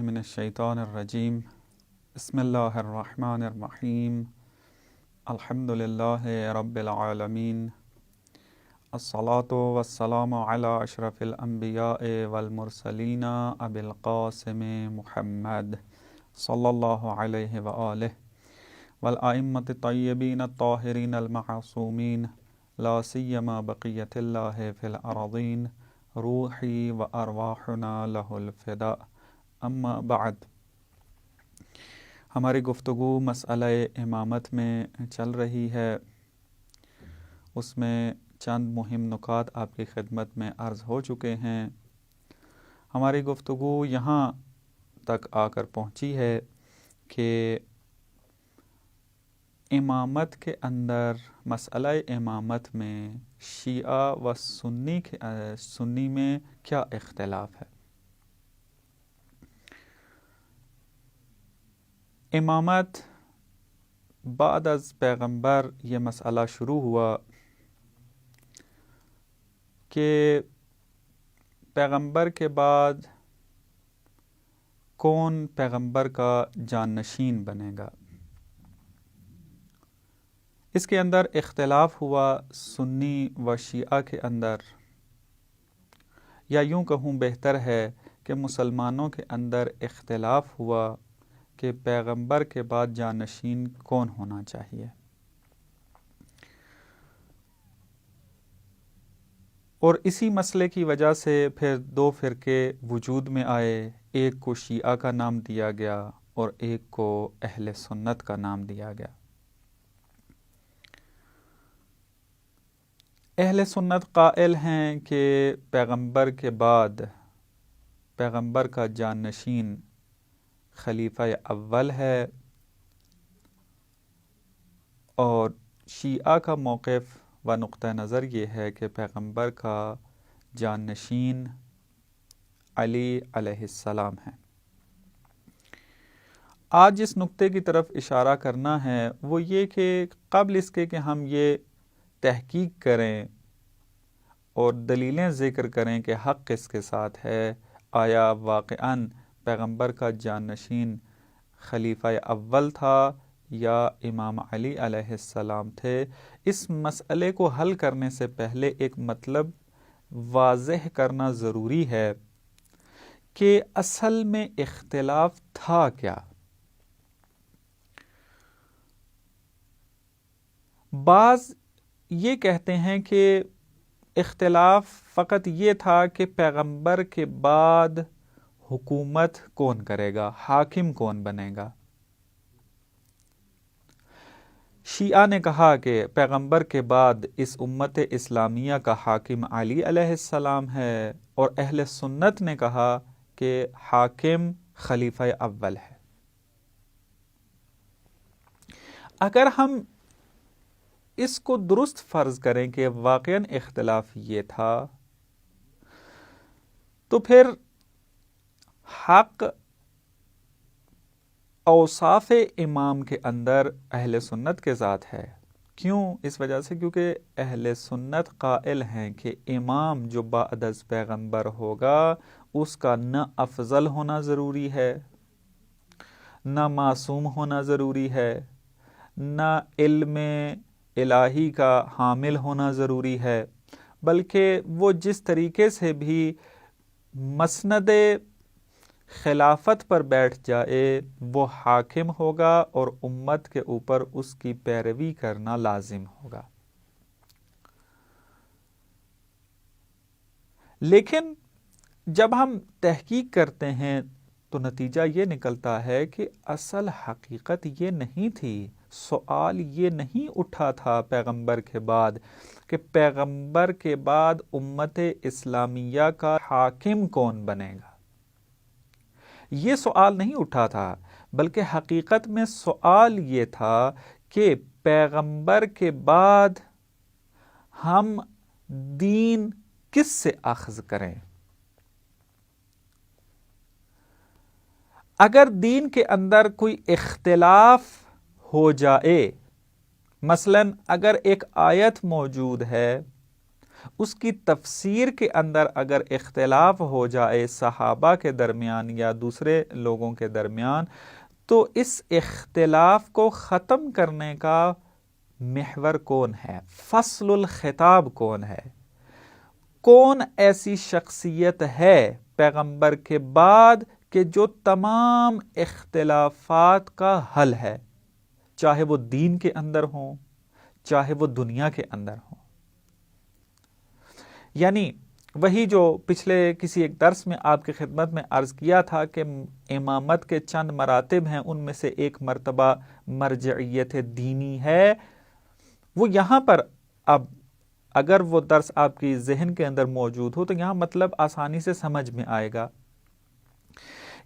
من الشیطان الرجیم بسم اللہ الرحمن الرحیم الحمد للہ رب العالمین الصلاة والسلام علی اشرف الانبیاء والمرسلین ابی القاسم محمد صلی اللہ علیہ وآلہ والائمة الطیبین الطاہرین المعصومین لا سیما بقیت اللہ فی الارضین روحی و ارواحنا لہ الفداء اما بعد۔ ہماری گفتگو مسئلہ امامت میں چل رہی ہے، اس میں چند مہم نکات آپ کی خدمت میں عرض ہو چکے ہیں۔ ہماری گفتگو یہاں تک آ کر پہنچی ہے کہ امامت کے اندر مسئلہ امامت میں شیعہ و سنی میں کیا اختلاف ہے۔ امامت بعد از پیغمبر یہ مسئلہ شروع ہوا کہ پیغمبر کے بعد کون پیغمبر کا جانشین بنے گا۔ اس کے اندر اختلاف ہوا سنی و شیعہ کے اندر، یا یوں کہوں بہتر ہے کہ مسلمانوں کے اندر اختلاف ہوا کہ پیغمبر کے بعد جانشین کون ہونا چاہیے۔ اور اسی مسئلے کی وجہ سے پھر دو فرقے وجود میں آئے، ایک کو شیعہ کا نام دیا گیا اور ایک کو اہل سنت کا نام دیا گیا۔ اہل سنت قائل ہیں کہ پیغمبر کے بعد پیغمبر کا جانشین خلیفہ اول ہے، اور شیعہ کا موقف و نقطہ نظر یہ ہے کہ پیغمبر کا جانشین علی علیہ السلام ہے۔ آج جس نقطے کی طرف اشارہ کرنا ہے وہ یہ کہ قبل اس کے کہ ہم یہ تحقیق کریں اور دلیلیں ذکر کریں کہ حق کس کے ساتھ ہے، آیا واقعاً پیغمبر کا جانشین خلیفہ اول تھا یا امام علی علیہ السلام تھے، اس مسئلے کو حل کرنے سے پہلے ایک مطلب واضح کرنا ضروری ہے کہ اصل میں اختلاف تھا کیا۔ بعض یہ کہتے ہیں کہ اختلاف فقط یہ تھا کہ پیغمبر کے بعد حکومت کون کرے گا، حاکم کون بنے گا۔ شیعہ نے کہا کہ پیغمبر کے بعد اس امت اسلامیہ کا حاکم علی علیہ السلام ہے، اور اہل سنت نے کہا کہ حاکم خلیفہ اول ہے۔ اگر ہم اس کو درست فرض کریں کہ واقعاً اختلاف یہ تھا، تو پھر حق اوصاف امام کے اندر اہل سنت کے ذات ہے۔ کیوں؟ اس وجہ سے کیونکہ اہل سنت قائل ہیں کہ امام جو بعد از پیغمبر ہوگا اس کا نہ افضل ہونا ضروری ہے، نہ معصوم ہونا ضروری ہے، نہ علم الہی کا حامل ہونا ضروری ہے، بلکہ وہ جس طریقے سے بھی مسند خلافت پر بیٹھ جائے وہ حاکم ہوگا اور امت کے اوپر اس کی پیروی کرنا لازم ہوگا۔ لیکن جب ہم تحقیق کرتے ہیں تو نتیجہ یہ نکلتا ہے کہ اصل حقیقت یہ نہیں تھی، سوال یہ نہیں اٹھا تھا پیغمبر کے بعد کہ پیغمبر کے بعد امت اسلامیہ کا حاکم کون بنے گا، یہ سوال نہیں اٹھا تھا، بلکہ حقیقت میں سوال یہ تھا کہ پیغمبر کے بعد ہم دین کس سے اخذ کریں۔ اگر دین کے اندر کوئی اختلاف ہو جائے، مثلا اگر ایک آیت موجود ہے اس کی تفسیر کے اندر اگر اختلاف ہو جائے صحابہ کے درمیان یا دوسرے لوگوں کے درمیان، تو اس اختلاف کو ختم کرنے کا محور کون ہے، فصل الخطاب کون ہے، کون ایسی شخصیت ہے پیغمبر کے بعد کہ جو تمام اختلافات کا حل ہے، چاہے وہ دین کے اندر ہوں چاہے وہ دنیا کے اندر ہوں۔ یعنی وہی جو پچھلے کسی ایک درس میں آپ کی خدمت میں عرض کیا تھا کہ امامت کے چند مراتب ہیں، ان میں سے ایک مرتبہ مرجعیت دینی ہے، وہ یہاں پر اب اگر وہ درس آپ کی ذہن کے اندر موجود ہو تو یہاں مطلب آسانی سے سمجھ میں آئے گا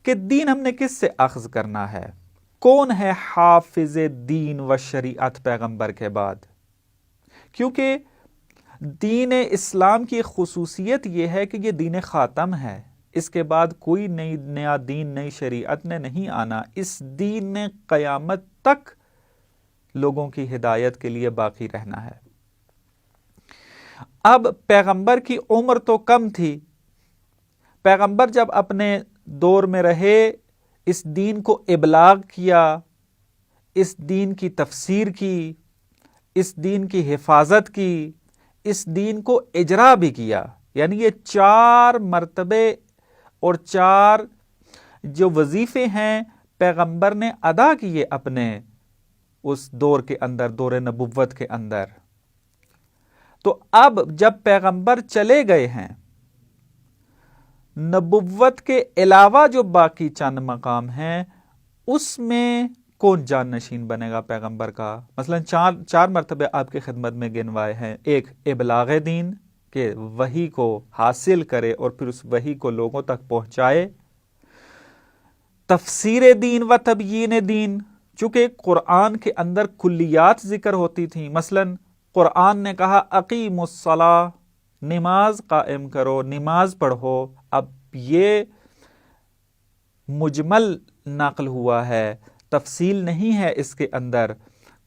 کہ دین ہم نے کس سے اخذ کرنا ہے، کون ہے حافظ دین و شریعت پیغمبر کے بعد، کیونکہ دین اسلام کی خصوصیت یہ ہے کہ یہ دین خاتم ہے، اس کے بعد کوئی نیا دین نئی شریعت نے نہیں آنا، اس دین نے قیامت تک لوگوں کی ہدایت کے لیے باقی رہنا ہے۔ اب پیغمبر کی عمر تو کم تھی، پیغمبر جب اپنے دور میں رہے، اس دین کو ابلاغ کیا، اس دین کی تفسیر کی، اس دین کی حفاظت کی، اس دین کو اجرا بھی کیا، یعنی یہ 4 مرتبے اور 4 جو وظیفے ہیں پیغمبر نے ادا کیے اپنے اس دور کے اندر، دور نبوت کے اندر۔ تو اب جب پیغمبر چلے گئے ہیں، نبوت کے علاوہ جو باقی چند مقام ہیں اس میں کون جانشین بنے گا پیغمبر کا؟ مثلا 4 مرتبے آپ کی خدمت میں گنوائے ہیں، ایک ابلاغ دین کہ وحی کو حاصل کرے اور پھر اس وحی کو لوگوں تک پہنچائے، تفسیر دین و تبیین دین، چونکہ قرآن کے اندر کلیات ذکر ہوتی تھیں، مثلا قرآن نے کہا اقیموا الصلاۃ، نماز قائم کرو، نماز پڑھو، اب یہ مجمل نقل ہوا ہے، تفصیل نہیں ہے اس کے اندر،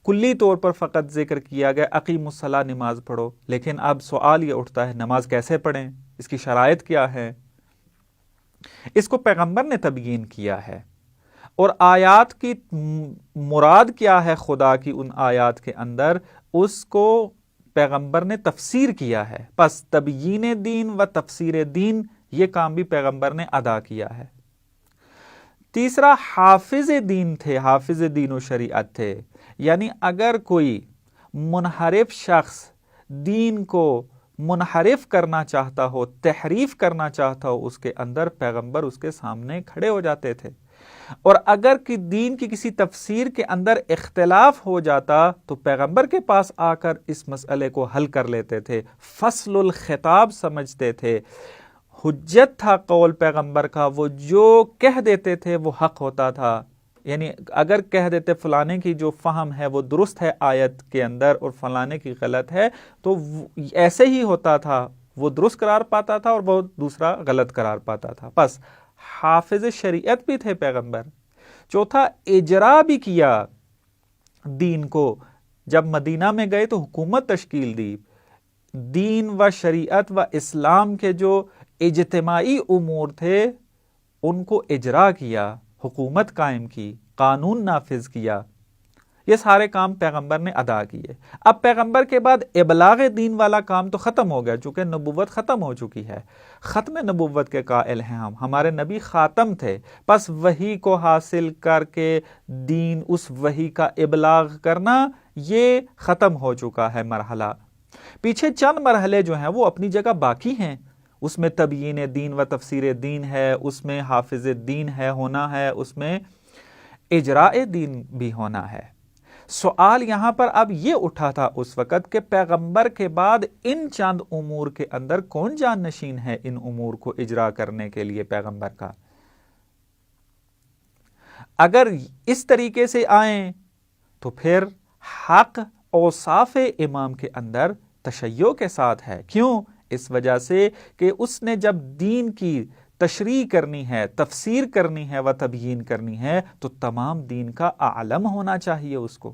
کلی طور پر فقط ذکر کیا گیا اقیموا الصلاۃ، نماز پڑھو، لیکن اب سوال یہ اٹھتا ہے نماز کیسے پڑھیں، اس کی شرائط کیا ہے؟ اس کو پیغمبر نے تبیین کیا ہے، اور آیات کی مراد کیا ہے خدا کی ان آیات کے اندر، اس کو پیغمبر نے تفسیر کیا ہے، پس تبیین دین و تفسیر دین یہ کام بھی پیغمبر نے ادا کیا ہے۔ تیسرا حافظ دین تھے، حافظ دین و شریعت تھے، یعنی اگر کوئی منحرف شخص دین کو منحرف کرنا چاہتا ہو، تحریف کرنا چاہتا ہو، اس کے اندر پیغمبر اس کے سامنے کھڑے ہو جاتے تھے، اور اگر کہ دین کی کسی تفسیر کے اندر اختلاف ہو جاتا تو پیغمبر کے پاس آ کر اس مسئلے کو حل کر لیتے تھے، فصل الخطاب سمجھتے تھے، حجت تھا قول پیغمبر کا، وہ جو کہہ دیتے تھے وہ حق ہوتا تھا، یعنی اگر کہہ دیتے فلانے کی جو فہم ہے وہ درست ہے آیت کے اندر اور فلانے کی غلط ہے، تو ایسے ہی ہوتا تھا، وہ درست قرار پاتا تھا اور وہ دوسرا غلط قرار پاتا تھا۔ بس حافظ شریعت بھی تھے پیغمبر۔ چوتھا اجرا بھی کیا دین کو، جب مدینہ میں گئے تو حکومت تشکیل دی، دین و شریعت و اسلام کے جو اجتماعی امور تھے ان کو اجرا کیا، حکومت قائم کی، قانون نافذ کیا، یہ سارے کام پیغمبر نے ادا کیے۔ اب پیغمبر کے بعد ابلاغ دین والا کام تو ختم ہو گیا، چونکہ نبوت ختم ہو چکی ہے، ختم نبوت کے قائل ہیں ہم، ہمارے نبی خاتم تھے، پس وحی کو حاصل کر کے دین، اس وحی کا ابلاغ کرنا یہ ختم ہو چکا ہے مرحلہ۔ پیچھے چند مرحلے جو ہیں وہ اپنی جگہ باقی ہیں، اس میں تبیین دین و تفسیر دین ہے، اس میں حافظ دین ہے ہونا ہے، اس میں اجراء دین بھی ہونا ہے۔ سوال یہاں پر اب یہ اٹھا تھا اس وقت کہ پیغمبر کے بعد ان چند امور کے اندر کون جانشین ہے ان امور کو اجرا کرنے کے لیے پیغمبر کا؟ اگر اس طریقے سے آئیں تو پھر حق اوصاف امام کے اندر تشیع کے ساتھ ہے۔ کیوں؟ اس وجہ سے کہ اس نے جب دین کی تشریح کرنی ہے، تفسیر کرنی ہے و تبیین کرنی ہے تو تمام دین کا عالم ہونا چاہیے اس کو۔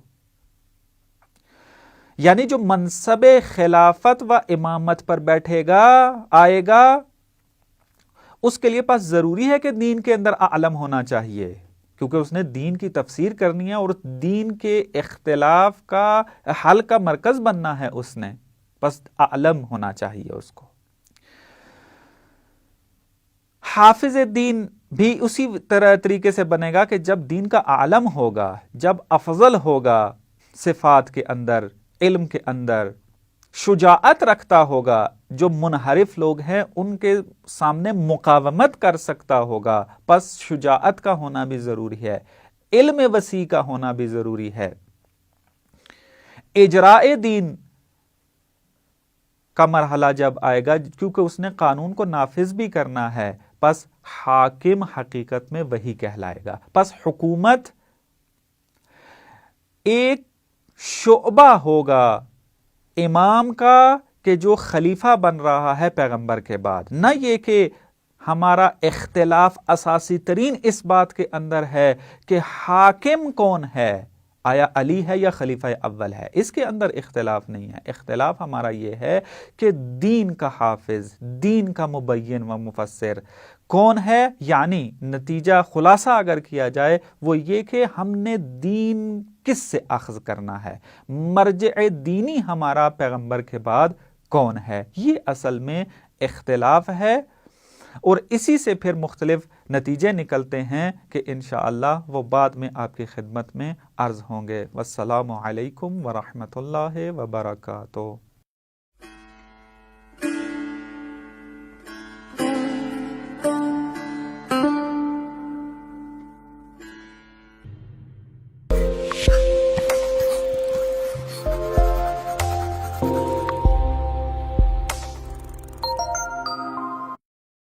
یعنی جو منصب خلافت و امامت پر بیٹھے گا آئے گا اس کے لیے پاس ضروری ہے کہ دین کے اندر عالم ہونا چاہیے، کیونکہ اس نے دین کی تفسیر کرنی ہے اور دین کے اختلاف کا حل کا مرکز بننا ہے اس نے، بس عالم ہونا چاہیے اس کو۔ حافظ دین بھی اسی طریقے سے بنے گا کہ جب دین کا عالم ہوگا، جب افضل ہوگا صفات کے اندر، علم کے اندر، شجاعت رکھتا ہوگا، جو منحرف لوگ ہیں ان کے سامنے مقاومت کر سکتا ہوگا، پس شجاعت کا ہونا بھی ضروری ہے، علم وسیع کا ہونا بھی ضروری ہے، اجراء دین کا مرحلہ جب آئے گا کیونکہ اس نے قانون کو نافذ بھی کرنا ہے، پس حاکم حقیقت میں وہی کہلائے گا۔ پس حکومت ایک شعبہ ہوگا امام کا کہ جو خلیفہ بن رہا ہے پیغمبر کے بعد، نہ یہ کہ ہمارا اختلاف اساسی ترین اس بات کے اندر ہے کہ حاکم کون ہے، آیا علی ہے یا خلیفہ اول ہے، اس کے اندر اختلاف نہیں ہے۔ اختلاف ہمارا یہ ہے کہ دین کا حافظ، دین کا مبین و مفسر کون ہے، یعنی نتیجہ خلاصہ اگر کیا جائے وہ یہ کہ ہم نے دین کس سے اخذ کرنا ہے، مرجع دینی ہمارا پیغمبر کے بعد کون ہے، یہ اصل میں اختلاف ہے، اور اسی سے پھر مختلف نتیجے نکلتے ہیں کہ انشاءاللہ وہ بعد میں آپ کی خدمت میں عرض ہوں گے۔ والسلام علیکم ورحمۃ اللہ وبرکاتہ۔